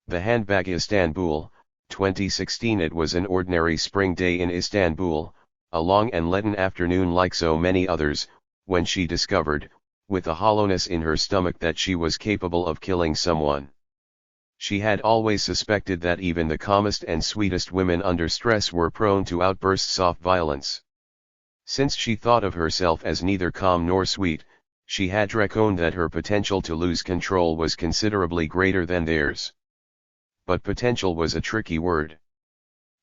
The Handbag Istanbul, 2016. It was an ordinary spring day in Istanbul, a long and leaden afternoon like so many others, when she discovered, with a hollowness in her stomach, that she was capable of killing someone. She had always suspected that even the calmest and sweetest women under stress were prone to outbursts of violence. Since she thought of herself as neither calm nor sweet, she had reckoned that her potential to lose control was considerably greater than theirs. But potential was a tricky word.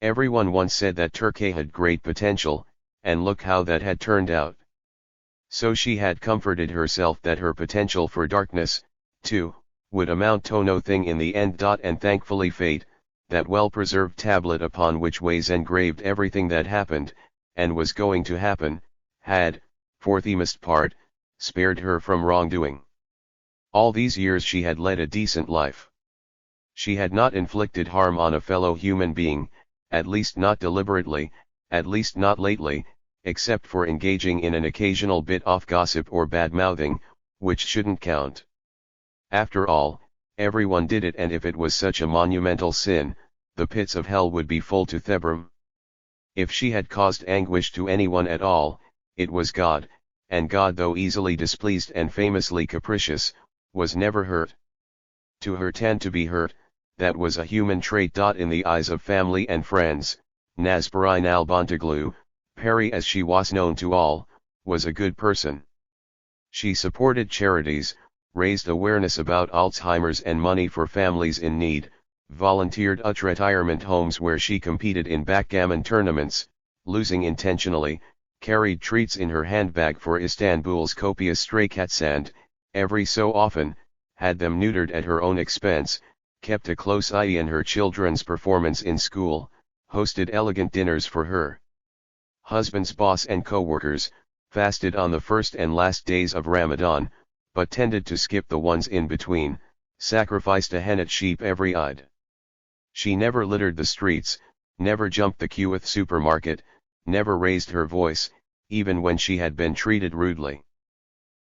Everyone once said that Turkey had great potential, and look how that had turned out. So she had comforted herself that her potential for darkness, too, would amount to no thing in the end. And thankfully fate, that well-preserved tablet upon which was engraved everything that happened, and was going to happen, had, for the most part, spared her from wrongdoing. All these years she had led a decent life. She had not inflicted harm on a fellow human being, at least not deliberately, at least not lately, except for engaging in an occasional bit of gossip or bad-mouthing, which shouldn't count. After all, everyone did it, and if it was such a monumental sin, the pits of hell would be full to the brim. If she had caused anguish to anyone at all, it was God, and God, though easily displeased and famously capricious, was never hurt. To hurt and to be hurt, that was a human trait. In the eyes of family and friends, Nasparine Albontaglu, Peri as she was known to all, was a good person. She supported charities, raised awareness about Alzheimer's and money for families in need, volunteered at retirement homes where she competed in backgammon tournaments, losing intentionally, carried treats in her handbag for Istanbul's copious stray cats, and, every so often, had them neutered at her own expense, kept a close eye on her children's performance in school, hosted elegant dinners for her husband's boss and co-workers, fasted on the first and last days of Ramadan, but tended to skip the ones in between, sacrificed a hennet sheep every Eid. She never littered the streets, never jumped the queue at supermarket, never raised her voice, even when she had been treated rudely.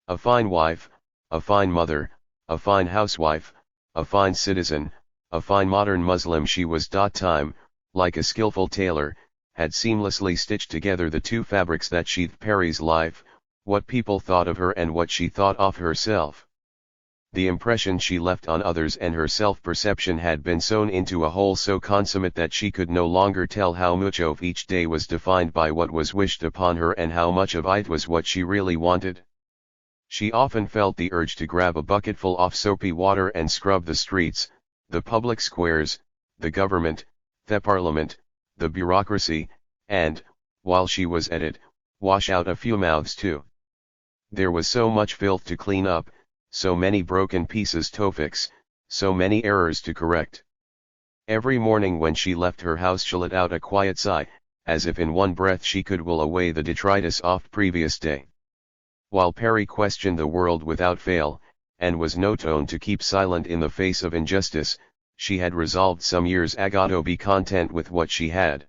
A fine wife, a fine mother, a fine housewife, a fine citizen, a fine modern Muslim she was. Time, like a skillful tailor, had seamlessly stitched together the two fabrics that sheathed Peri's life, what people thought of her and what she thought of herself. The impression she left on others and her self-perception had been sewn into a whole so consummate that she could no longer tell how much of each day was defined by what was wished upon her and how much of it was what she really wanted. She often felt the urge to grab a bucketful of soapy water and scrub the streets, the public squares, the government, the parliament, the bureaucracy, and, while she was at it, wash out a few mouths too. There was so much filth to clean up, so many broken pieces to fix, so many errors to correct. Every morning when she left her house she let out a quiet sigh, as if in one breath she could will away the detritus of previous day. While Peri questioned the world without fail, and was no tone to keep silent in the face of injustice, she had resolved some years ago to be content with what she had.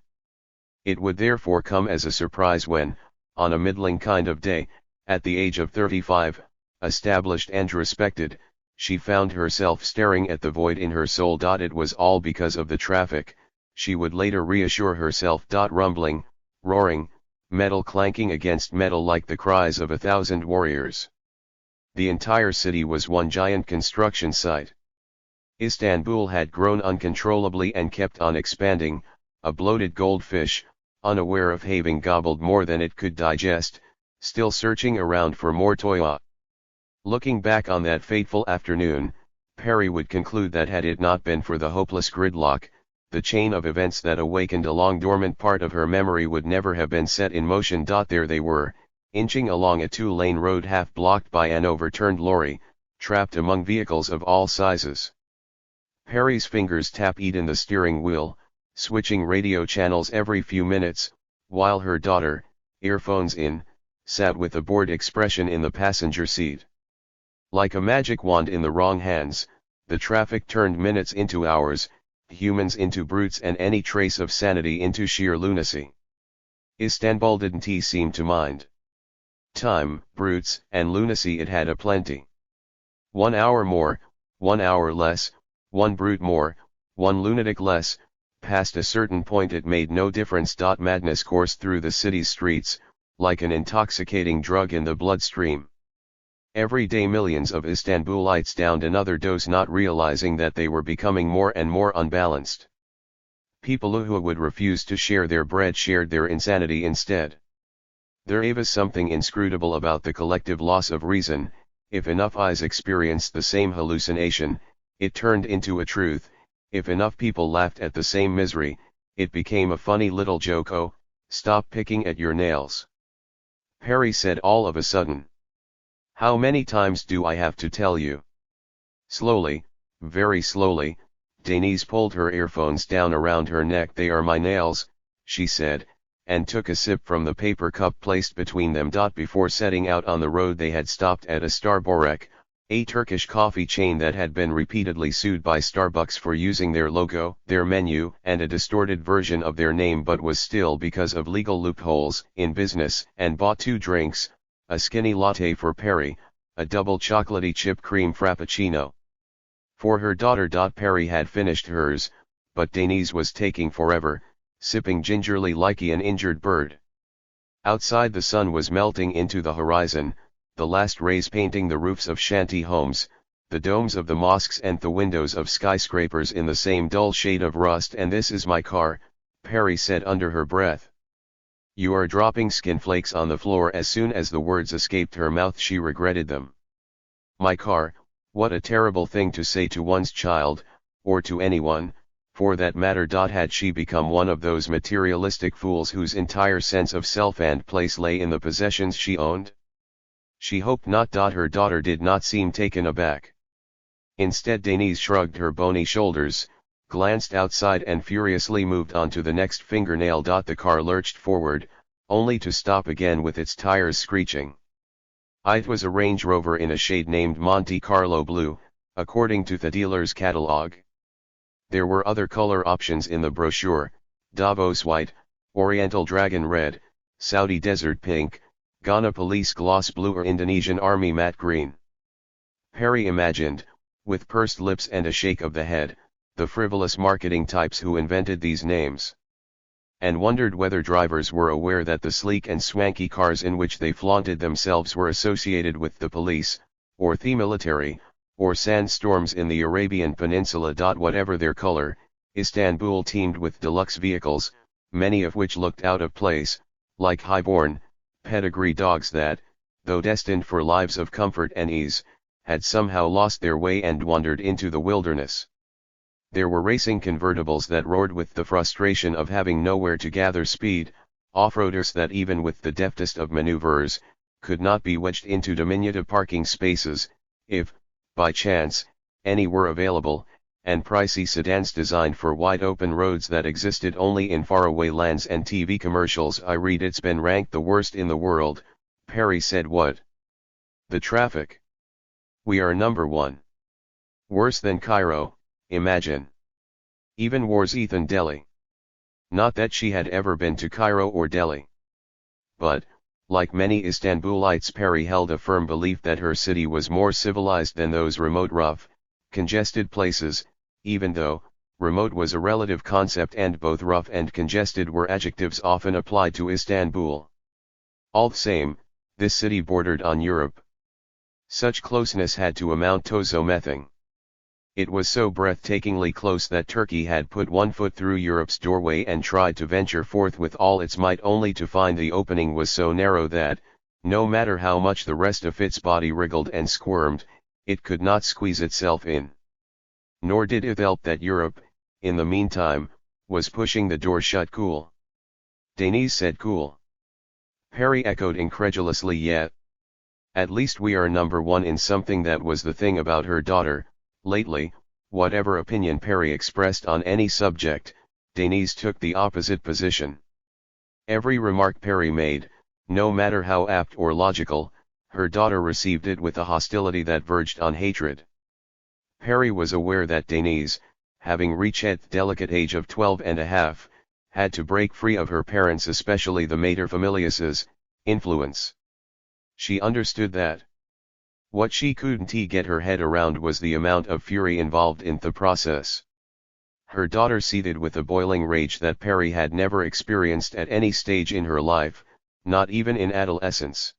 It would therefore come as a surprise when, on a middling kind of day, at the age of 35, established and respected, she found herself staring at the void in her soul. It was all because of the traffic, she would later reassure herself. Rumbling, roaring, metal clanking against metal like the cries of 1,000 warriors. The entire city was one giant construction site. Istanbul had grown uncontrollably and kept on expanding, a bloated goldfish, unaware of having gobbled more than it could digest, still searching around for more toya. Looking back on that fateful afternoon, Peri would conclude that had it not been for the hopeless gridlock, the chain of events that awakened a long dormant part of her memory would never have been set in motion. There they were, inching along a two-lane road half blocked by an overturned lorry, trapped among vehicles of all sizes. Peri's fingers tapped on the steering wheel, switching radio channels every few minutes, while her daughter, earphones in, sat with a bored expression in the passenger seat. Like a magic wand in the wrong hands, the traffic turned minutes into hours, humans into brutes, and any trace of sanity into sheer lunacy. Istanbul didn't seem to mind. Time, brutes, and lunacy it had aplenty. 1 hour more, 1 hour less, one brute more, One lunatic less. Past a certain point it made no difference. Madness coursed through the city's streets, like an intoxicating drug in the bloodstream. Every day millions of Istanbulites downed another dose, not realizing that they were becoming more and more unbalanced. People who would refuse to share their bread shared their insanity instead. There was something inscrutable about the collective loss of reason. If enough eyes experienced the same hallucination, it turned into a truth. If enough people laughed at the same misery, it became a funny little joke. "Oh, stop picking at your nails," Perry said all of a sudden. "How many times do I have to tell you?" Slowly, very slowly, Denise pulled her earphones down around her neck. "They are my nails," she said, and took a sip from the paper cup placed between them. Before setting out on the road they had stopped at a Starborek, a Turkish coffee chain that had been repeatedly sued by Starbucks for using their logo, their menu, and a distorted version of their name, but was still, because of legal loopholes, in business, and bought 2 drinks, a skinny latte for Perry, a double chocolatey chip cream frappuccino for her daughter. Perry had finished hers, but Denise was taking forever, sipping gingerly like an injured bird. Outside the sun was melting into the horizon, the last rays painting the roofs of shanty homes, the domes of the mosques and the windows of skyscrapers in the same dull shade of rust. "And this is my car," Perry said under her breath. "You are dropping skinflakes on the floor." As soon as the words escaped her mouth she regretted them. My car, what a terrible thing to say to one's child, or to anyone, for that matter. Had she become one of those materialistic fools whose entire sense of self and place lay in the possessions she owned? She hoped not. Her daughter did not seem taken aback. Instead Denise shrugged her bony shoulders, glanced outside and furiously moved on to the next fingernail. The car lurched forward, only to stop again with its tires screeching. It was a Range Rover in a shade named Monte Carlo Blue, according to the dealer's catalog. There were other color options in the brochure: Davos White, Oriental Dragon Red, Saudi Desert Pink, Ghana Police Gloss Blue, or Indonesian Army Matte Green. Perry imagined, with pursed lips and a shake of the head, the frivolous marketing types who invented these names, and wondered whether drivers were aware that the sleek and swanky cars in which they flaunted themselves were associated with the police, or the military, or sandstorms in the Arabian Peninsula. Whatever their color, Istanbul teemed with deluxe vehicles, many of which looked out of place, like highborn, pedigree dogs that, though destined for lives of comfort and ease, had somehow lost their way and wandered into the wilderness. There were racing convertibles that roared with the frustration of having nowhere to gather speed, off-roaders that even with the deftest of maneuvers, could not be wedged into diminutive parking spaces, if, by chance, any were available, and pricey sedans designed for wide-open roads that existed only in faraway lands and TV commercials. "I read it's been ranked the worst in the world," Perry said. "What? The traffic? We are number 1. Worse than Cairo, imagine. Even worse than Delhi." Not that she had ever been to Cairo or Delhi. But, like many Istanbulites, Perry held a firm belief that her city was more civilized than those remote, rough, congested places, even though remote was a relative concept and both rough and congested were adjectives often applied to Istanbul. All the same, this city bordered on Europe. Such closeness had to amount to zomething. It was so breathtakingly close that Turkey had put one foot through Europe's doorway and tried to venture forth with all its might, only to find the opening was so narrow that, no matter how much the rest of its body wriggled and squirmed, it could not squeeze itself in. Nor did it help that Europe, in the meantime, was pushing the door shut. "Cool?" Denise said. "Cool?" Perry echoed incredulously. "Yeah. At least we are number 1 in something." That was the thing about her daughter. Lately, whatever opinion Perry expressed on any subject, Denise took the opposite position. Every remark Perry made, no matter how apt or logical, her daughter received it with a hostility that verged on hatred. Perry was aware that Denise, having reached the delicate age of 12 and a half, had to break free of her parents', especially the materfamilias's, influence. She understood that. What she couldn't get her head around was the amount of fury involved in the process. Her daughter seethed with a boiling rage that Perry had never experienced at any stage in her life, not even in adolescence.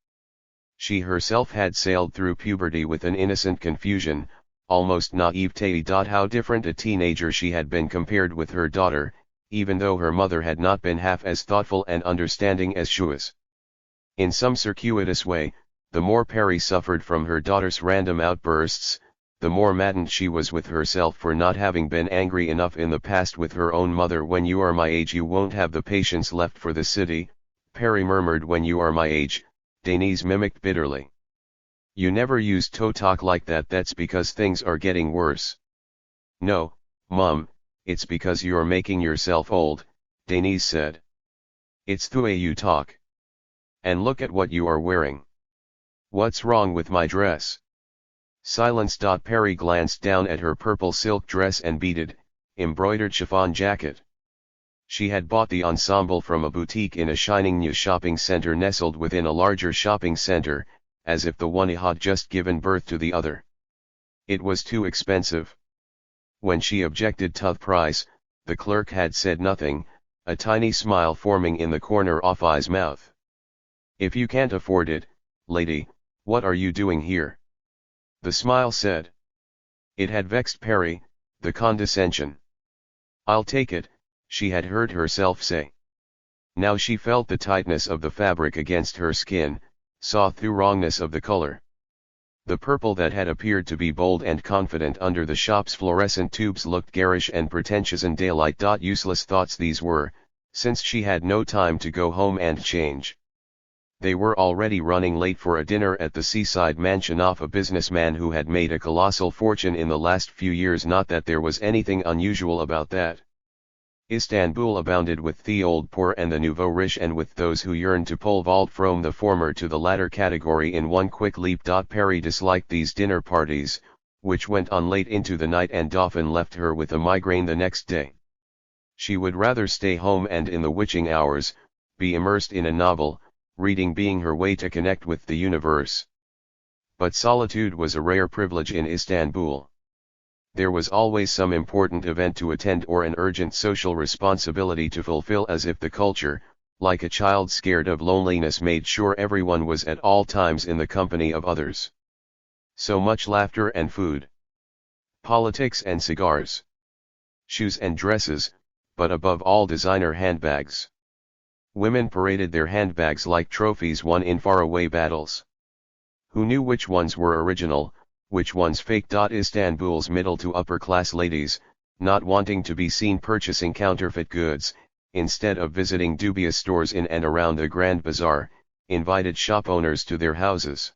She herself had sailed through puberty with an innocent confusion, almost naivete. How different a teenager she had been compared with her daughter, even though her mother had not been half as thoughtful and understanding as she was. In some circuitous way, the more Perry suffered from her daughter's random outbursts, the more maddened she was with herself for not having been angry enough in the past with her own mother. When you are my age you won't have the patience left for the city, Perry murmured. When you are my age, Denise mimicked bitterly. You never used to talk like that. That's because things are getting worse. No, Mum, it's because you're making yourself old, Denise said. It's the way you talk. And look at what you are wearing. What's wrong with my dress? Silence. Perry glanced down at her purple silk dress and beaded, embroidered chiffon jacket. She had bought the ensemble from a boutique in a shining new shopping center nestled within a larger shopping center, as if the one had just given birth to the other. It was too expensive. When she objected to the price, the clerk had said nothing, a tiny smile forming in the corner of his mouth. If you can't afford it, lady, what are you doing here? The smile said. It had vexed Perry, the condescension. I'll take it, she had heard herself say. Now she felt the tightness of the fabric against her skin, saw through wrongness of the color. The purple that had appeared to be bold and confident under the shop's fluorescent tubes looked garish and pretentious in daylight. Useless thoughts these were, since she had no time to go home and change. They were already running late for a dinner at the seaside mansion of a businessman who had made a colossal fortune in the last few years. Not that there was anything unusual about that. Istanbul abounded with the old poor and the nouveau riche, and with those who yearned to pole vault from the former to the latter category in one quick leap. Perry disliked these dinner parties, which went on late into the night and often left her with a migraine the next day. She would rather stay home and in the witching hours, be immersed in a novel, reading being her way to connect with the universe. But solitude was a rare privilege in Istanbul. There was always some important event to attend or an urgent social responsibility to fulfill, as if the culture, like a child scared of loneliness, made sure everyone was at all times in the company of others. So much laughter and food. Politics and cigars. Shoes and dresses, but above all designer handbags. Women paraded their handbags like trophies won in faraway battles. Who knew which ones were original, which ones fake? Istanbul's middle to upper class ladies, not wanting to be seen purchasing counterfeit goods, instead of visiting dubious stores in and around the Grand Bazaar, invited shop owners to their houses.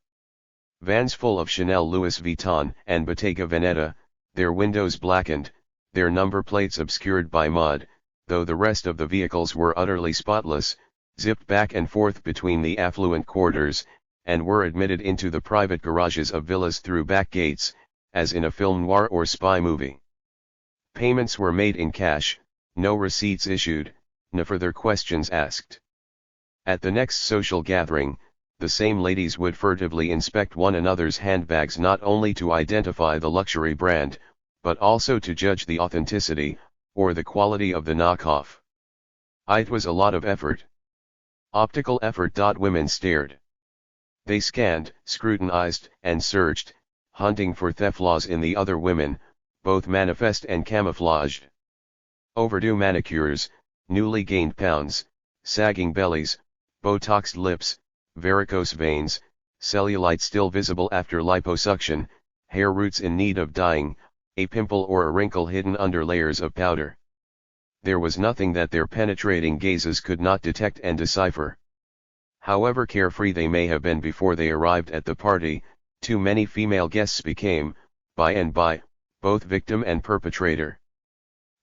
Vans full of Chanel, Louis Vuitton, and Bottega Veneta, their windows blackened, their number plates obscured by mud, though the rest of the vehicles were utterly spotless, zipped back and forth between the affluent quarters, and were admitted into the private garages of villas through back gates, as in a film noir or spy movie. Payments were made in cash, no receipts issued, no further questions asked. At the next social gathering, the same ladies would furtively inspect one another's handbags, not only to identify the luxury brand, but also to judge the authenticity, or the quality of the knockoff. It was a lot of effort. Optical effort. Women stared. They scanned, scrutinized, and searched, hunting for theft flaws in the other women, both manifest and camouflaged. Overdue manicures, newly gained pounds, sagging bellies, Botoxed lips, varicose veins, cellulite still visible after liposuction, hair roots in need of dyeing, a pimple or a wrinkle hidden under layers of powder. There was nothing that their penetrating gazes could not detect and decipher. However carefree they may have been before they arrived at the party, too many female guests became, by and by, both victim and perpetrator.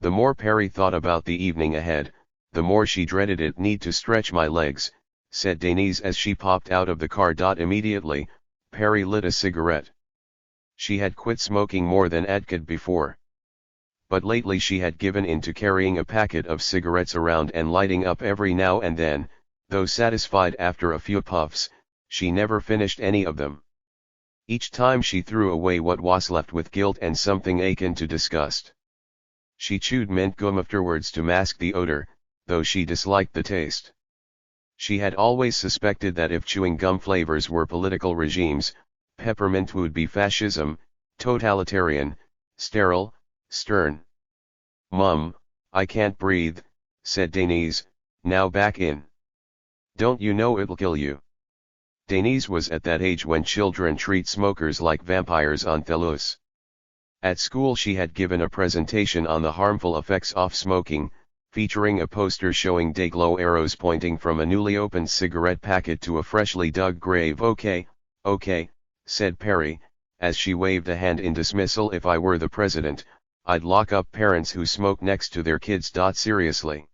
The more Perry thought about the evening ahead, the more she dreaded it. Need to stretch my legs, said Denise as she popped out of the car. Immediately, Perry lit a cigarette. She had quit smoking more than a decade before. But lately she had given in to carrying a packet of cigarettes around and lighting up every now and then, though satisfied after a few puffs, she never finished any of them. Each time she threw away what was left with guilt and something akin to disgust. She chewed mint gum afterwards to mask the odor, though she disliked the taste. She had always suspected that if chewing gum flavors were political regimes, peppermint would be fascism, totalitarian, sterile, stern. "Mum, I can't breathe," said Denise, now back in. "Don't you know it'll kill you?" Denise was at that age when children treat smokers like vampires on Thelus. At school she had given a presentation on the harmful effects of smoking, featuring a poster showing day-glow arrows pointing from a newly opened cigarette packet to a freshly dug grave. "Okay, said Perry, as she waved a hand in dismissal. "If I were the president, I'd lock up parents who smoke next to their kids." Seriously.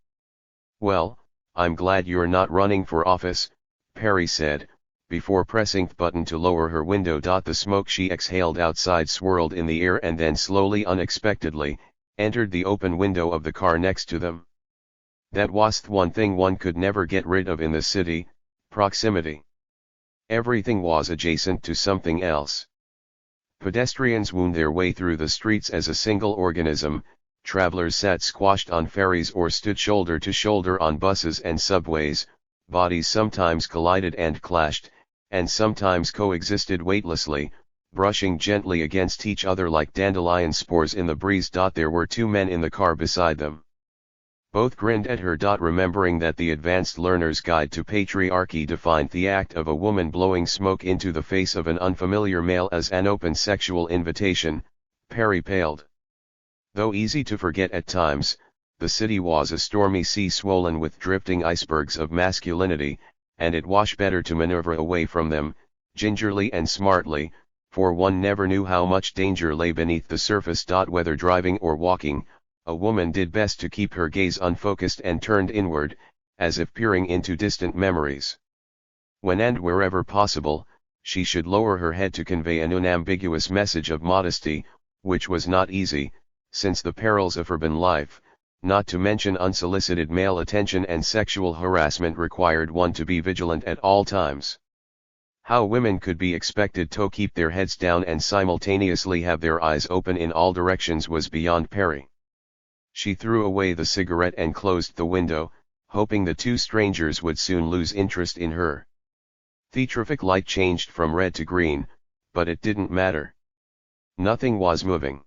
"Well, I'm glad you're not running for office," Perry said, before pressing the button to lower her window. The smoke she exhaled outside swirled in the air and then slowly, unexpectedly, entered the open window of the car next to them. That was the one thing one could never get rid of in the city: proximity. Everything was adjacent to something else. Pedestrians wound their way through the streets as a single organism, travelers sat squashed on ferries or stood shoulder to shoulder on buses and subways, bodies sometimes collided and clashed, and sometimes coexisted weightlessly, brushing gently against each other like dandelion spores in the breeze. There were two men in the car beside them. Both grinned at her. Remembering that the Advanced Learner's Guide to Patriarchy defined the act of a woman blowing smoke into the face of an unfamiliar male as an open sexual invitation, Perry paled. Though easy to forget at times, the city was a stormy sea swollen with drifting icebergs of masculinity, and it was better to maneuver away from them, gingerly and smartly, for one never knew how much danger lay beneath the surface. Whether driving or walking, a woman did best to keep her gaze unfocused and turned inward, as if peering into distant memories. When and wherever possible, she should lower her head to convey an unambiguous message of modesty, which was not easy, since the perils of urban life, not to mention unsolicited male attention and sexual harassment, required one to be vigilant at all times. How women could be expected to keep their heads down and simultaneously have their eyes open in all directions was beyond Perry. She threw away the cigarette and closed the window, hoping the two strangers would soon lose interest in her. The traffic light changed from red to green, but it didn't matter. Nothing was moving.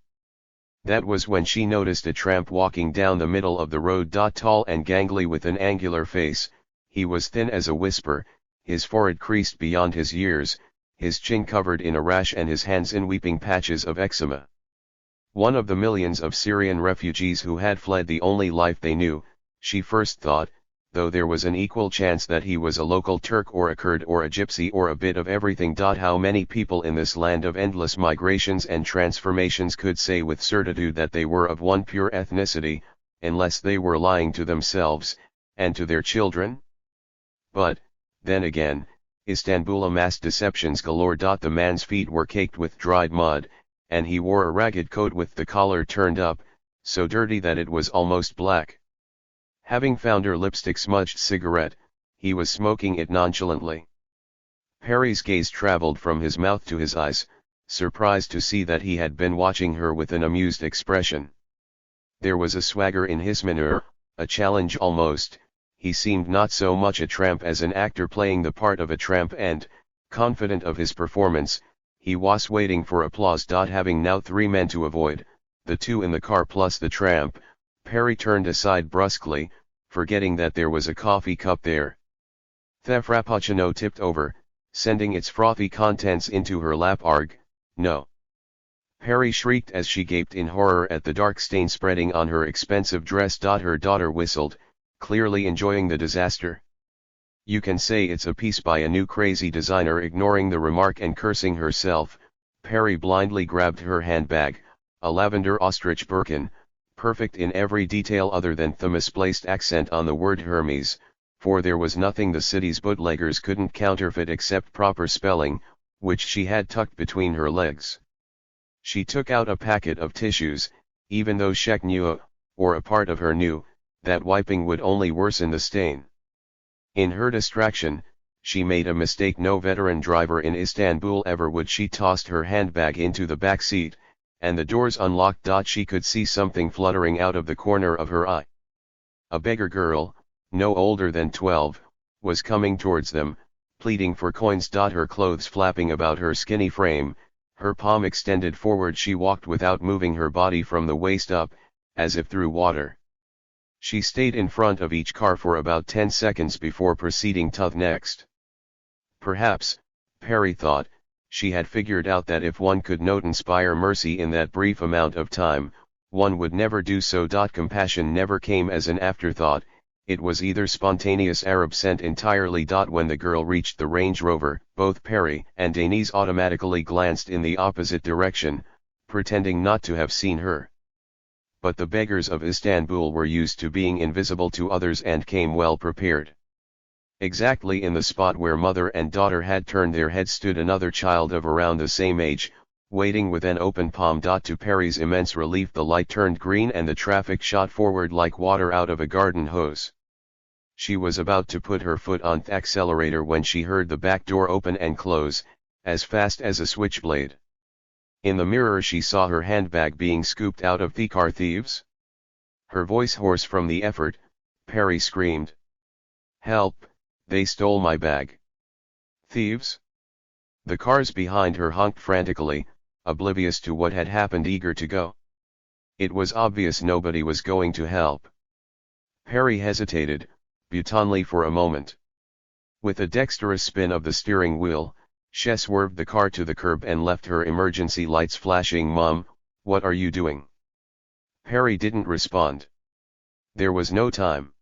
That was when she noticed a tramp walking down the middle of the road. Tall and gangly with an angular face, he was thin as a whisper, his forehead creased beyond his years, his chin covered in a rash and his hands in weeping patches of eczema. One of the millions of Syrian refugees who had fled the only life they knew, she first thought, though there was an equal chance that he was a local Turk or a Kurd or a Gypsy or a bit of everything. How many people in this land of endless migrations and transformations could say with certitude that they were of one pure ethnicity, unless they were lying to themselves, and to their children? But, then again, Istanbul amassed deceptions galore. The man's feet were caked with dried mud, and he wore a ragged coat with the collar turned up, so dirty that it was almost black. Having found her lipstick-smudged cigarette, he was smoking it nonchalantly. Perry's gaze traveled from his mouth to his eyes, surprised to see that he had been watching her with an amused expression. There was a swagger in his manner, a challenge almost. He seemed not so much a tramp as an actor playing the part of a tramp, and, confident of his performance, he was waiting for applause. Having now three men to avoid, the two in the car plus the tramp, Perry turned aside brusquely, forgetting that there was a coffee cup there. The frappuccino tipped over, sending its frothy contents into her lap. "Arg, no!" Perry shrieked as she gaped in horror at the dark stain spreading on her expensive dress. Her daughter whistled, clearly enjoying the disaster. "You can say it's a piece by a new crazy designer." Ignoring the remark and cursing herself, Perry blindly grabbed her handbag, a lavender ostrich Birkin, perfect in every detail other than the misplaced accent on the word Hermes, for there was nothing the city's bootleggers couldn't counterfeit except proper spelling, which she had tucked between her legs. She took out a packet of tissues, even though she knew, or a part of her knew, that wiping would only worsen the stain. In her distraction, she made a mistake no veteran driver in Istanbul ever would. She tossed her handbag into the back seat, and the doors unlocked. She could see something fluttering out of the corner of her eye. A beggar girl, no older than 12, was coming towards them, pleading for coins. Her clothes flapping about her skinny frame, her palm extended forward, she walked without moving her body from the waist up, as if through water. She stayed in front of each car for about 10 seconds before proceeding to the next. Perhaps, Perry thought, she had figured out that if one could not inspire mercy in that brief amount of time, one would never do so. Compassion never came as an afterthought, it was either spontaneous or absent entirely. When the girl reached the Range Rover, both Perry and Denise automatically glanced in the opposite direction, pretending not to have seen her. But the beggars of Istanbul were used to being invisible to others and came well prepared. Exactly in the spot where mother and daughter had turned their heads stood another child of around the same age, waiting with an open palm. To Perry's immense relief, the light turned green and the traffic shot forward like water out of a garden hose. She was about to put her foot on the accelerator when she heard the back door open and close, as fast as a switchblade. In the mirror she saw her handbag being scooped out of the car. Thieves? Her voice hoarse from the effort, Perry screamed. Help, they stole my bag. Thieves? The cars behind her honked frantically, oblivious to what had happened, eager to go. It was obvious nobody was going to help. Perry hesitated, butanly, for a moment. With a dexterous spin of the steering wheel, she swerved the car to the curb and left her emergency lights flashing. Mom, what are you doing? Perry didn't respond. There was no time.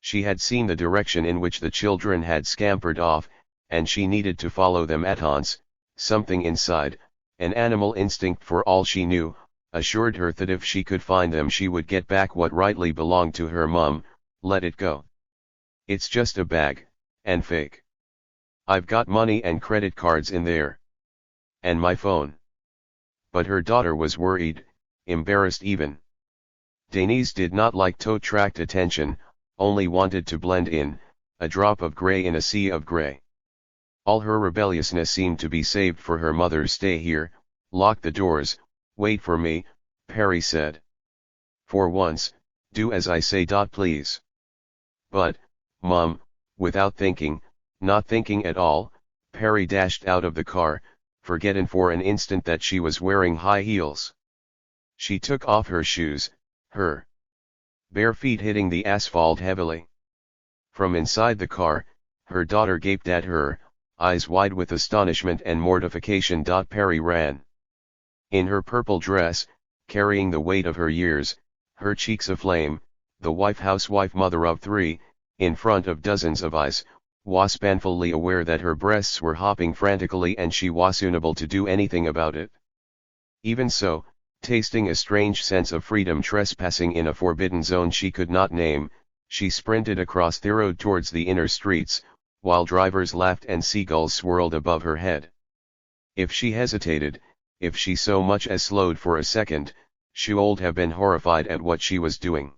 She had seen the direction in which the children had scampered off, and she needed to follow them at once. Something inside, an animal instinct for all she knew, assured her that if she could find them she would get back what rightly belonged to her. Mom, let it go. It's just a bag, and fake. I've got money and credit cards in there. And my phone. But her daughter was worried, embarrassed even. Denise did not like to attract attention, only wanted to blend in, a drop of gray in a sea of gray. All her rebelliousness seemed to be saved for her mother. Stay here, lock the doors, wait for me, Perry said. For once, do as I say. Please. But, Mom, without thinking, not thinking at all, Perry dashed out of the car, forgetting for an instant that she was wearing high heels. She took off her shoes, her bare feet hitting the asphalt heavily. From inside the car, her daughter gaped at her, eyes wide with astonishment and mortification. Perry ran. In her purple dress, carrying the weight of her years, her cheeks aflame, the housewife mother of 3, in front of dozens of eyes, was painfully aware that her breasts were hopping frantically and she was unable to do anything about it. Even so, tasting a strange sense of freedom, trespassing in a forbidden zone she could not name, she sprinted across the road towards the inner streets, while drivers laughed and seagulls swirled above her head. If she hesitated, if she so much as slowed for a second, she would have been horrified at what she was doing.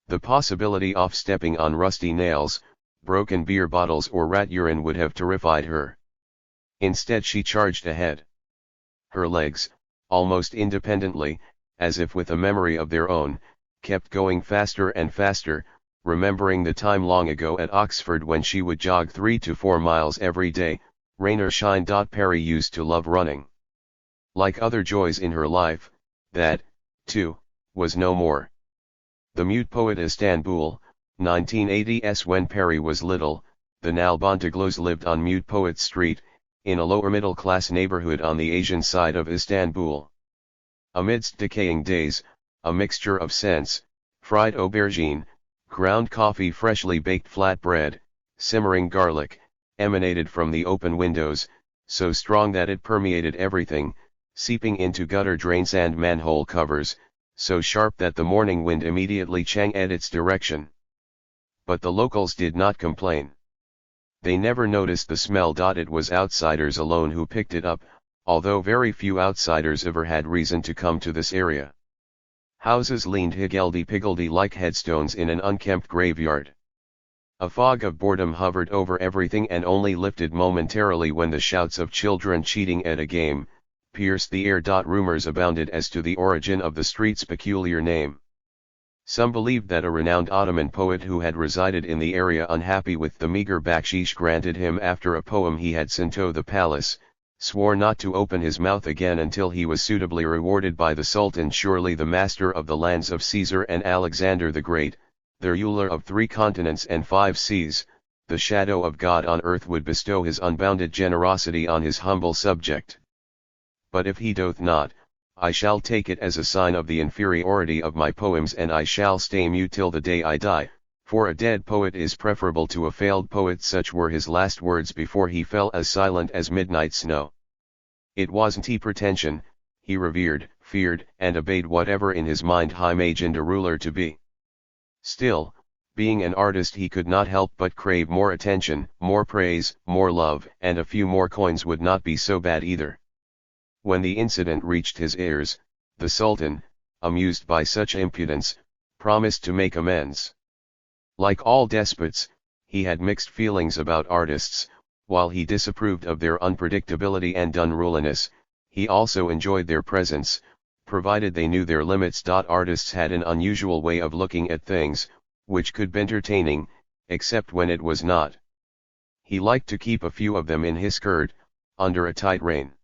The possibility of stepping on rusty nails, broken beer bottles or rat urine would have terrified her. Instead she charged ahead. Her legs, almost independently, as if with a memory of their own, kept going faster and faster, remembering the time long ago at Oxford when she would jog 3 to 4 miles every day, rain or shine. Perry used to love running. Like other joys in her life, that, too, was no more. The Mute Poet. Istanbul, 1980s. When Perry was little, the Nalbandiglos lived on Mute Poet Street, in a lower middle-class neighborhood on the Asian side of Istanbul. Amidst decaying days, a mixture of scents, fried aubergine, ground coffee, freshly baked flatbread, simmering garlic, emanated from the open windows, so strong that it permeated everything, seeping into gutter drains and manhole covers, so sharp that the morning wind immediately changed its direction. But the locals did not complain. They never noticed the smell. It was outsiders alone who picked it up, although very few outsiders ever had reason to come to this area. Houses leaned higgledy-piggledy like headstones in an unkempt graveyard. A fog of boredom hovered over everything and only lifted momentarily when the shouts of children cheating at a game, pierced the air. Rumors abounded as to the origin of the street's peculiar name. Some believed that a renowned Ottoman poet who had resided in the area, unhappy with the meager bakshish granted him after a poem he had sent to the palace, swore not to open his mouth again until he was suitably rewarded by the Sultan. Surely the master of the lands of Caesar and Alexander the Great, the ruler of 3 continents and 5 seas, the shadow of God on earth, would bestow his unbounded generosity on his humble subject. But if he doth not, I shall take it as a sign of the inferiority of my poems, and I shall stay mute till the day I die, for a dead poet is preferable to a failed poet. Such were his last words before he fell as silent as midnight snow. It wasn't he pretension, he revered, feared, and obeyed whatever in his mind he imagined a ruler to be. Still, being an artist, he could not help but crave more attention, more praise, more love, and a few more coins would not be so bad either. When the incident reached his ears, the Sultan, amused by such impudence, promised to make amends. Like all despots, he had mixed feelings about artists. While he disapproved of their unpredictability and unruliness, he also enjoyed their presence, provided they knew their limits. Artists had an unusual way of looking at things, which could be entertaining, except when it was not. He liked to keep a few of them in his skirt, under a tight rein.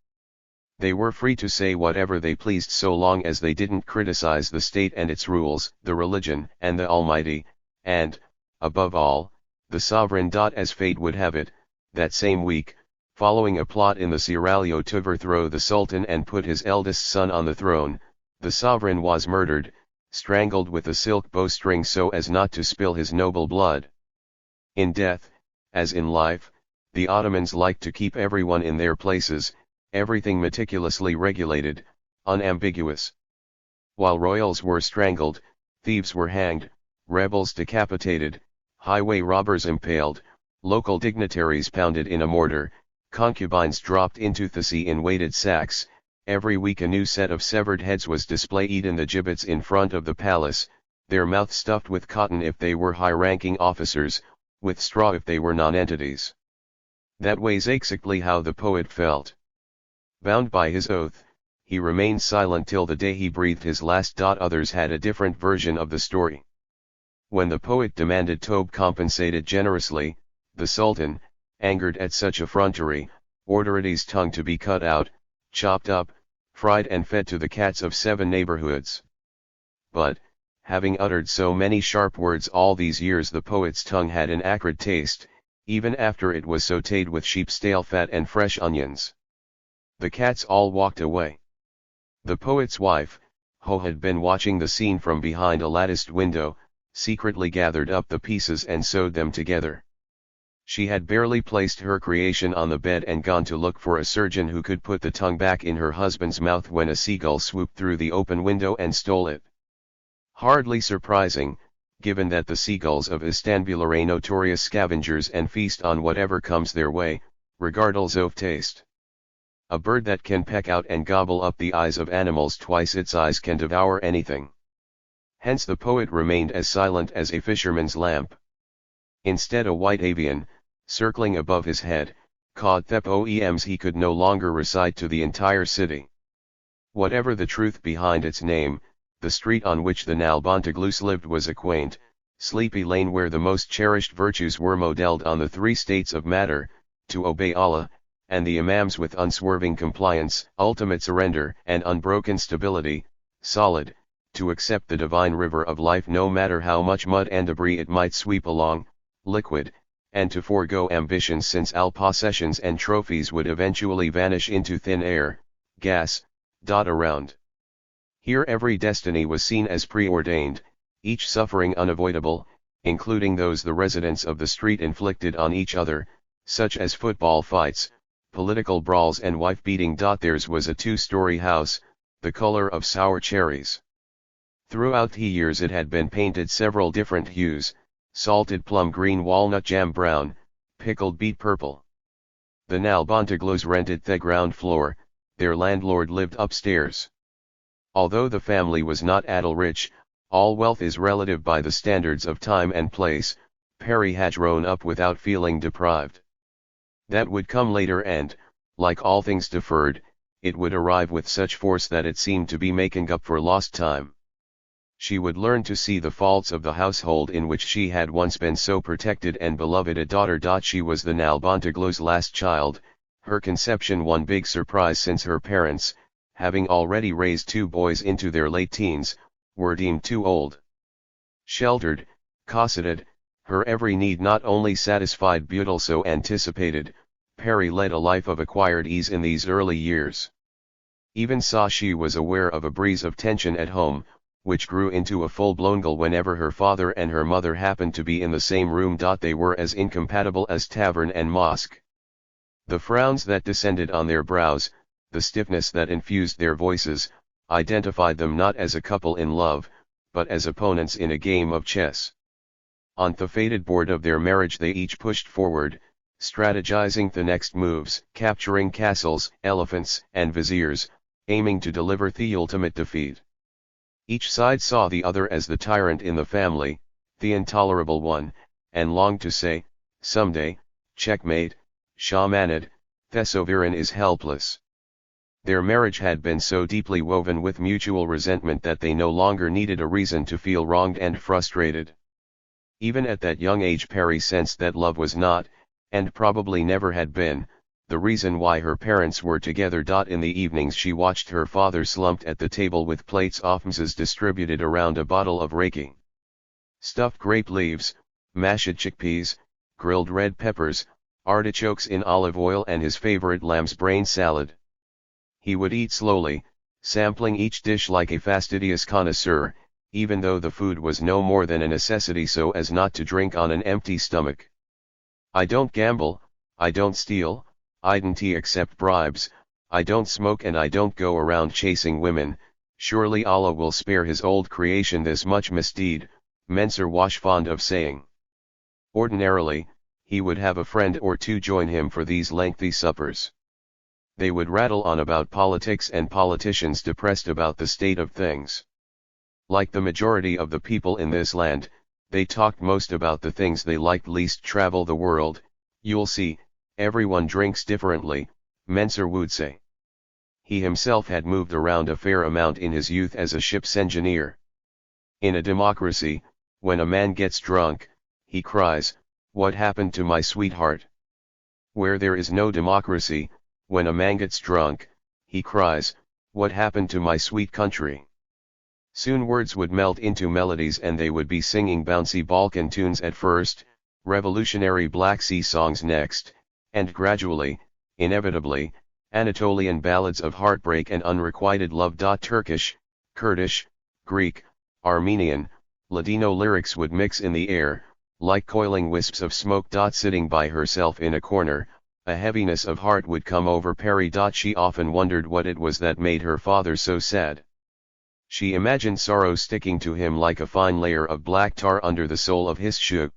They were free to say whatever they pleased so long as they didn't criticize the state and its rules, the religion and the Almighty, and, above all, the sovereign. As fate would have it, that same week, following a plot in the Seraglio to overthrow the Sultan and put his eldest son on the throne, the sovereign was murdered, strangled with a silk bowstring so as not to spill his noble blood. In death, as in life, the Ottomans liked to keep everyone in their places, everything meticulously regulated, unambiguous. While royals were strangled, thieves were hanged, rebels decapitated, highway robbers impaled, local dignitaries pounded in a mortar, concubines dropped into the sea in weighted sacks. Every week a new set of severed heads was displayed in the gibbets in front of the palace, their mouths stuffed with cotton if they were high-ranking officers, with straw if they were nonentities. That was exactly how the poet felt. Bound by his oath, he remained silent till the day he breathed his last. Others had a different version of the story. When the poet demanded to be compensated generously, the Sultan, angered at such effrontery, ordered his tongue to be cut out, chopped up, fried and fed to the cats of 7 neighborhoods. But, having uttered so many sharp words all these years, the poet's tongue had an acrid taste, even after it was sautéed with sheep's tail fat and fresh onions. The cats all walked away. The poet's wife, who had been watching the scene from behind a latticed window, secretly gathered up the pieces and sewed them together. She had barely placed her creation on the bed and gone to look for a surgeon who could put the tongue back in her husband's mouth when a seagull swooped through the open window and stole it. Hardly surprising, given that the seagulls of Istanbul are notorious scavengers and feast on whatever comes their way, regardless of taste. A bird that can peck out and gobble up the eyes of animals twice its eyes can devour anything. Hence the poet remained as silent as a fisherman's lamp. Instead, a white avian, circling above his head, caught the poems he could no longer recite to the entire city. Whatever the truth behind its name, the street on which the Nalbantaglus lived was a quaint, sleepy lane where the most cherished virtues were modeled on the 3 states of matter, to obey Allah, and the imams with unswerving compliance, ultimate surrender, and unbroken stability, solid, to accept the divine river of life no matter how much mud and debris it might sweep along, liquid, and to forego ambitions since all possessions and trophies would eventually vanish into thin air, gas. Around here every destiny was seen as preordained, each suffering unavoidable, including those the residents of the street inflicted on each other, such as football fights, political brawls and wife-beating. Theirs was a 2-story house, the color of sour cherries. Throughout the years it had been painted several different hues, salted plum green, walnut jam brown, pickled beet purple. The Nalbantaglus rented the ground floor, their landlord lived upstairs. Although the family was not rich, all wealth is relative by the standards of time and place, Perry had grown up without feeling deprived. That would come later and, like all things deferred, it would arrive with such force that it seemed to be making up for lost time. She would learn to see the faults of the household in which she had once been so protected and beloved a daughter. She was the Nalbantaglow's last child, her conception one big surprise since her parents, having already raised two boys into their late teens, were deemed too old. Sheltered, cosseted, her every need not only satisfied but also anticipated, Perry led a life of acquired ease in these early years. Even she was aware of a breeze of tension at home, which grew into a full-blown gale whenever her father and her mother happened to be in the same room. They were as incompatible as tavern and mosque. The frowns that descended on their brows, the stiffness that infused their voices, identified them not as a couple in love, but as opponents in a game of chess. On the fated board of their marriage they each pushed forward, strategizing the next moves, capturing castles, elephants, and viziers, aiming to deliver the ultimate defeat. Each side saw the other as the tyrant in the family, the intolerable one, and longed to say, someday, checkmate, shamanid, the sovereign is helpless. Their marriage had been so deeply woven with mutual resentment that they no longer needed a reason to feel wronged and frustrated. Even at that young age Perry sensed that love was not, and probably never had been, the reason why her parents were together. In the evenings she watched her father slumped at the table with plates of mezes distributed around a bottle of raking. Stuffed grape leaves, mashed chickpeas, grilled red peppers, artichokes in olive oil and his favorite lamb's brain salad. He would eat slowly, sampling each dish like a fastidious connoisseur, even though the food was no more than a necessity so as not to drink on an empty stomach. I don't gamble, I don't steal, I don't accept bribes, I don't smoke and I don't go around chasing women, surely Allah will spare his old creation this much misdeed, Mensur was fond of saying. Ordinarily, he would have a friend or two join him for these lengthy suppers. They would rattle on about politics and politicians depressed about the state of things. Like the majority of the people in this land, they talked most about the things they liked least. Travel the world, you'll see, everyone drinks differently, Mensur would say. He himself had moved around a fair amount in his youth as a ship's engineer. In a democracy, when a man gets drunk, he cries, "What happened to my sweetheart?" Where there is no democracy, when a man gets drunk, he cries, "What happened to my sweet country?" Soon words would melt into melodies and they would be singing bouncy Balkan tunes at first, revolutionary Black Sea songs next, and gradually, inevitably, Anatolian ballads of heartbreak and unrequited love. Turkish, Kurdish, Greek, Armenian, Ladino lyrics would mix in the air, like coiling wisps of smoke. Sitting by herself in a corner, a heaviness of heart would come over Perry. She often wondered what it was that made her father so sad. She imagined sorrow sticking to him like a fine layer of black tar under the sole of his shoe.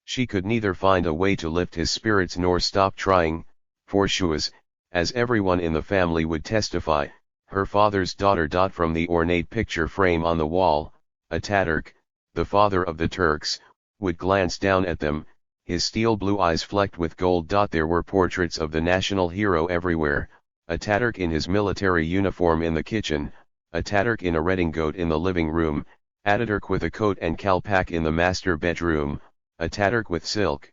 She could neither find a way to lift his spirits nor stop trying, for she was, as everyone in the family would testify, her father's daughter. From the ornate picture frame on the wall, Ataturk, the father of the Turks, would glance down at them, his steel blue eyes flecked with gold. There were portraits of the national hero everywhere, Ataturk in his military uniform in the kitchen, Ataturk in a redingote in the living room, Ataturk with a coat and kalpak in the master bedroom, Ataturk with silk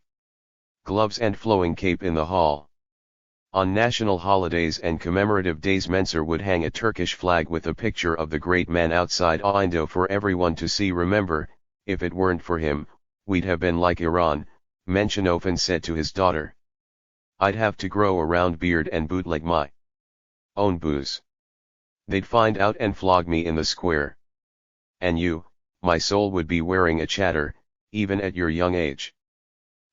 gloves and flowing cape in the hall. On national holidays and commemorative days Mensur would hang a Turkish flag with a picture of the great man outside a window for everyone to see. Remember, if it weren't for him, we'd have been like Iran, Mention often said to his daughter. I'd have to grow a round beard and bootleg my own booze. They'd find out and flog me in the square. And you, my soul, would be wearing a chatter, even at your young age.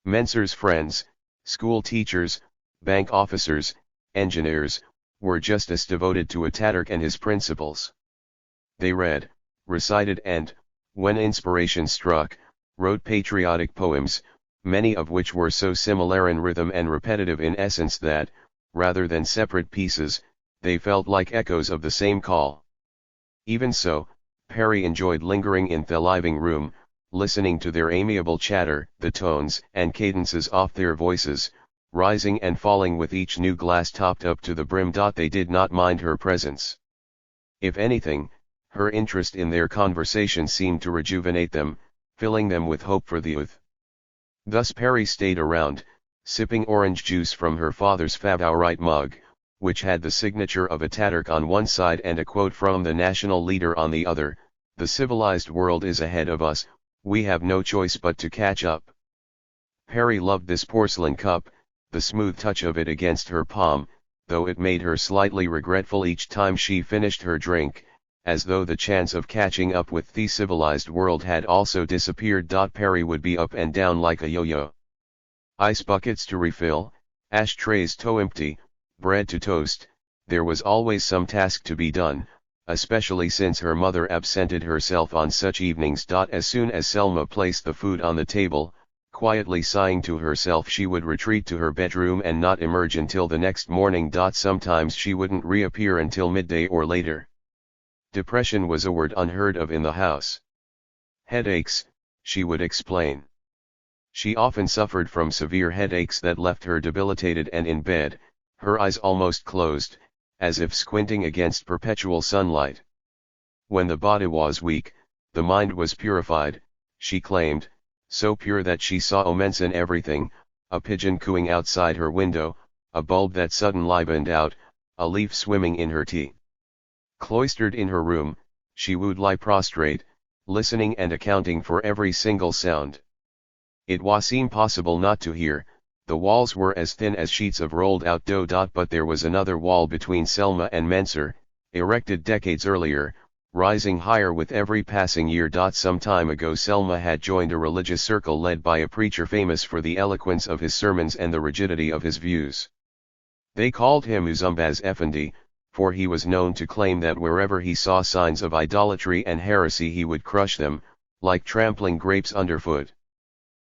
Mensur's friends, school teachers, bank officers, engineers, were just as devoted to Ataturk and his principles. They read, recited and, when inspiration struck, wrote patriotic poems, many of which were so similar in rhythm and repetitive in essence that, rather than separate pieces, they felt like echoes of the same call. Even so, Perry enjoyed lingering in the living room, listening to their amiable chatter, the tones and cadences of their voices, rising and falling with each new glass topped up to the brim. They did not mind her presence. If anything, her interest in their conversation seemed to rejuvenate them, filling them with hope for the youth. Thus Perry stayed around, sipping orange juice from her father's favorite mug, which had the signature of Ataturk on one side and a quote from the national leader on the other: "The civilized world is ahead of us, we have no choice but to catch up." Perry loved this porcelain cup, the smooth touch of it against her palm, though it made her slightly regretful each time she finished her drink, as though the chance of catching up with the civilized world had also disappeared. Perry would be up and down like a yo-yo. Ice buckets to refill, ashtrays to empty, bread to toast, there was always some task to be done, especially since her mother absented herself on such evenings. As soon as Selma placed the food on the table, quietly sighing to herself, she would retreat to her bedroom and not emerge until the next morning. Sometimes she wouldn't reappear until midday or later. Depression was a word unheard of in the house. "Headaches," she would explain. She often suffered from severe headaches that left her debilitated and in bed, her eyes almost closed, as if squinting against perpetual sunlight. When the body was weak, the mind was purified, she claimed, so pure that she saw omens in everything: a pigeon cooing outside her window, a bulb that sudden livened out, a leaf swimming in her tea. Cloistered in her room, she would lie prostrate, listening and accounting for every single sound. It was impossible not to hear. The walls were as thin as sheets of rolled out dough. But there was another wall between Selma and Mensur, erected decades earlier, rising higher with every passing year. Some time ago Selma had joined a religious circle led by a preacher famous for the eloquence of his sermons and the rigidity of his views. They called him Uzumbaz Effendi, for he was known to claim that wherever he saw signs of idolatry and heresy he would crush them, like trampling grapes underfoot.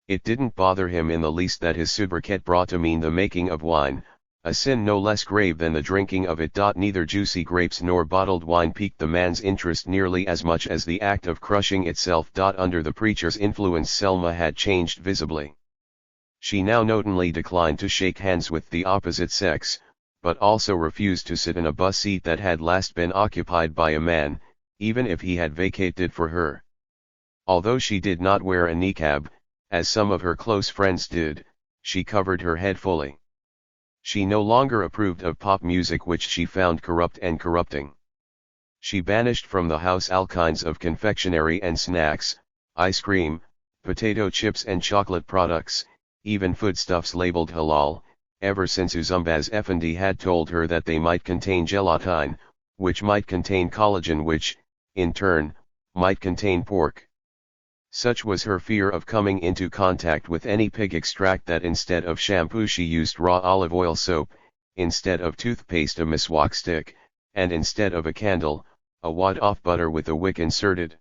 It didn't bother him in the least that his sobriquet brought to mean the making of wine, a sin no less grave than the drinking of it. Neither juicy grapes nor bottled wine piqued the man's interest nearly as much as the act of crushing itself. Under the preacher's influence Selma had changed visibly. She now notably declined to shake hands with the opposite sex, but also refused to sit in a bus seat that had last been occupied by a man, even if he had vacated for her. Although she did not wear a niqab, as some of her close friends did, she covered her head fully. She no longer approved of pop music, which she found corrupt and corrupting. She banished from the house all kinds of confectionery and snacks, ice cream, potato chips and chocolate products, even foodstuffs labeled halal, ever since Uzumbaz Effendi had told her that they might contain gelatine, which might contain collagen, which, in turn, might contain pork. Such was her fear of coming into contact with any pig extract that instead of shampoo she used raw olive oil soap, instead of toothpaste a miswak stick, and instead of a candle, a wad of butter with a wick inserted.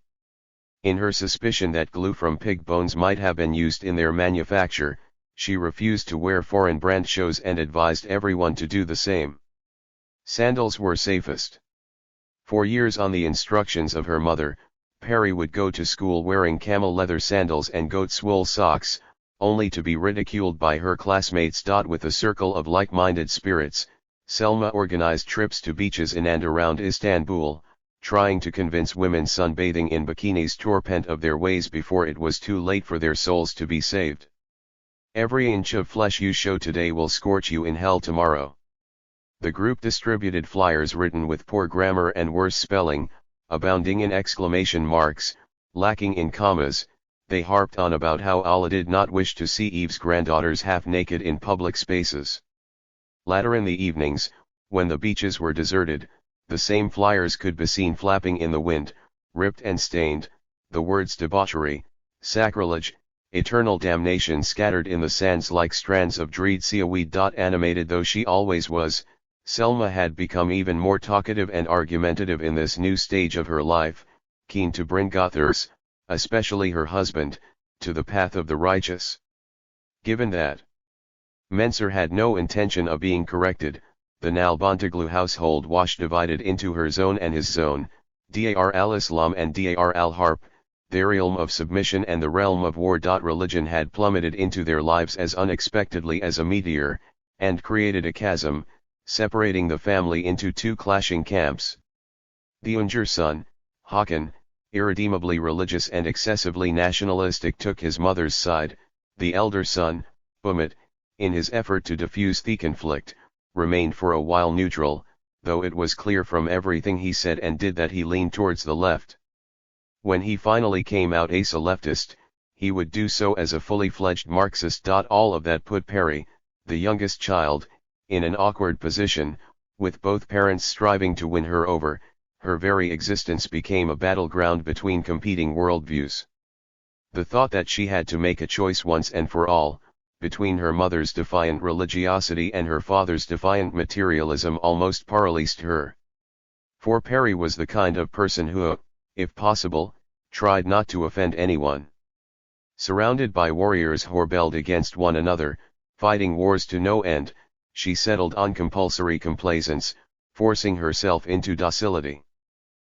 In her suspicion that glue from pig bones might have been used in their manufacture, she refused to wear foreign brand shows and advised everyone to do the same. Sandals were safest. For years, on the instructions of her mother, Perry would go to school wearing camel leather sandals and goat's wool socks, only to be ridiculed by her classmates. With a circle of like-minded spirits, Selma organized trips to beaches in and around Istanbul, trying to convince women sunbathing in bikinis to repent of their ways before it was too late for their souls to be saved. "Every inch of flesh you show today will scorch you in hell tomorrow." The group distributed flyers written with poor grammar and worse spelling, abounding in exclamation marks, lacking in commas. They harped on about how Allah did not wish to see Eve's granddaughters half naked in public spaces. Later in the evenings, when the beaches were deserted, the same flyers could be seen flapping in the wind, ripped and stained, the words debauchery, sacrilege, eternal damnation scattered in the sands like strands of dried seaweed. Animated though she always was, Selma had become even more talkative and argumentative in this new stage of her life, keen to bring others, especially her husband, to the path of the righteous. Given that Mensur had no intention of being corrected, the Nalbantaglu household was divided into her zone and his zone, Dar al-Islam and Dar al-Harp, the realm of submission and the realm of war. Religion had plummeted into their lives as unexpectedly as a meteor, and created a chasm, separating the family into two clashing camps. The younger son, Hakan, irredeemably religious and excessively nationalistic, took his mother's side. The elder son, Umit, in his effort to diffuse the conflict, remained for a while neutral, though it was clear from everything he said and did that he leaned towards the left. When he finally came out as a leftist, he would do so as a fully fledged Marxist. All of that put Perry, the youngest child, in an awkward position, with both parents striving to win her over. Her very existence became a battleground between competing worldviews. The thought that she had to make a choice once and for all, between her mother's defiant religiosity and her father's defiant materialism, almost paralyzed her. For Perry was the kind of person who, if possible, tried not to offend anyone. Surrounded by warriors who rebelled against one another, fighting wars to no end, she settled on compulsory complaisance, forcing herself into docility.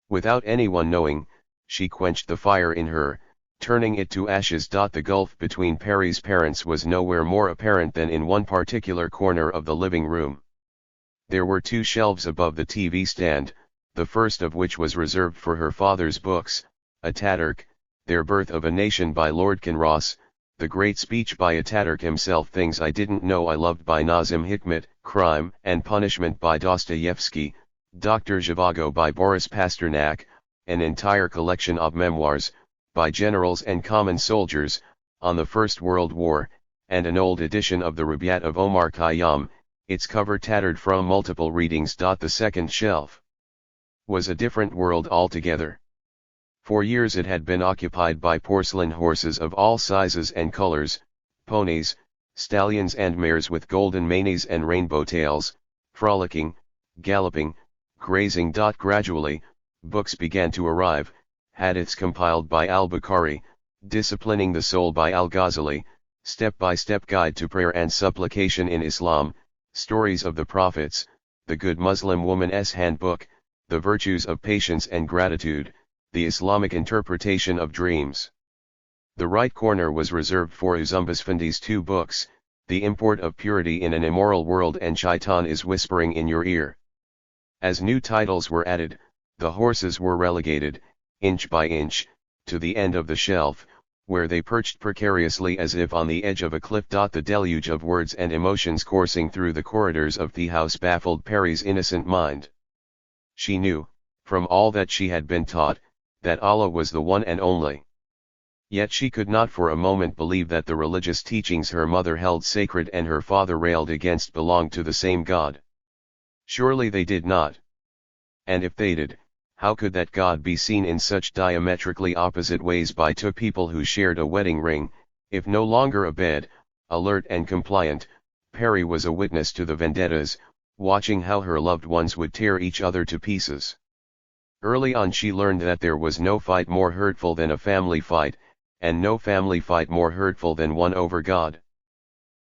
Without anyone knowing, she quenched the fire in her, turning it to ashes. The gulf between Perry's parents was nowhere more apparent than in one particular corner of the living room. There were two shelves above the TV stand, the first of which was reserved for her father's books, Ataturk, Their Birth of a Nation by Lord Kinross, The Great Speech by Ataturk himself, Things I Didn't Know I Loved by Nazim Hikmet, Crime and Punishment by Dostoevsky, Dr. Zhivago by Boris Pasternak, an entire collection of memoirs, by generals and common soldiers, on the First World War, and an old edition of the Rubaiyat of Omar Khayyam, its cover tattered from multiple readings. The second shelf was a different world altogether. For years it had been occupied by porcelain horses of all sizes and colors, ponies, stallions and mares with golden manes and rainbow tails, frolicking, galloping, grazing. Gradually, books began to arrive, hadiths compiled by al-Bukhari, Disciplining the Soul by al-Ghazali, Step-by-Step Guide to Prayer and Supplication in Islam, Stories of the Prophets, The Good Muslim Woman's Handbook, The Virtues of Patience and Gratitude, The Islamic Interpretation of Dreams. The right corner was reserved for Uzumbasfandi's two books, The Import of Purity in an Immoral World and Shaitan is Whispering in Your Ear. As new titles were added, the horses were relegated, inch by inch, to the end of the shelf, where they perched precariously as if on the edge of a cliff. The deluge of words and emotions coursing through the corridors of the house baffled Perry's innocent mind. She knew, from all that she had been taught, that Allah was the one and only. Yet she could not for a moment believe that the religious teachings her mother held sacred and her father railed against belonged to the same God. Surely they did not. And if they did, how could that God be seen in such diametrically opposite ways by two people who shared a wedding ring? If no longer abed, alert and compliant, Perry was a witness to the vendettas, watching how her loved ones would tear each other to pieces. Early on she learned that there was no fight more hurtful than a family fight, and no family fight more hurtful than one over God.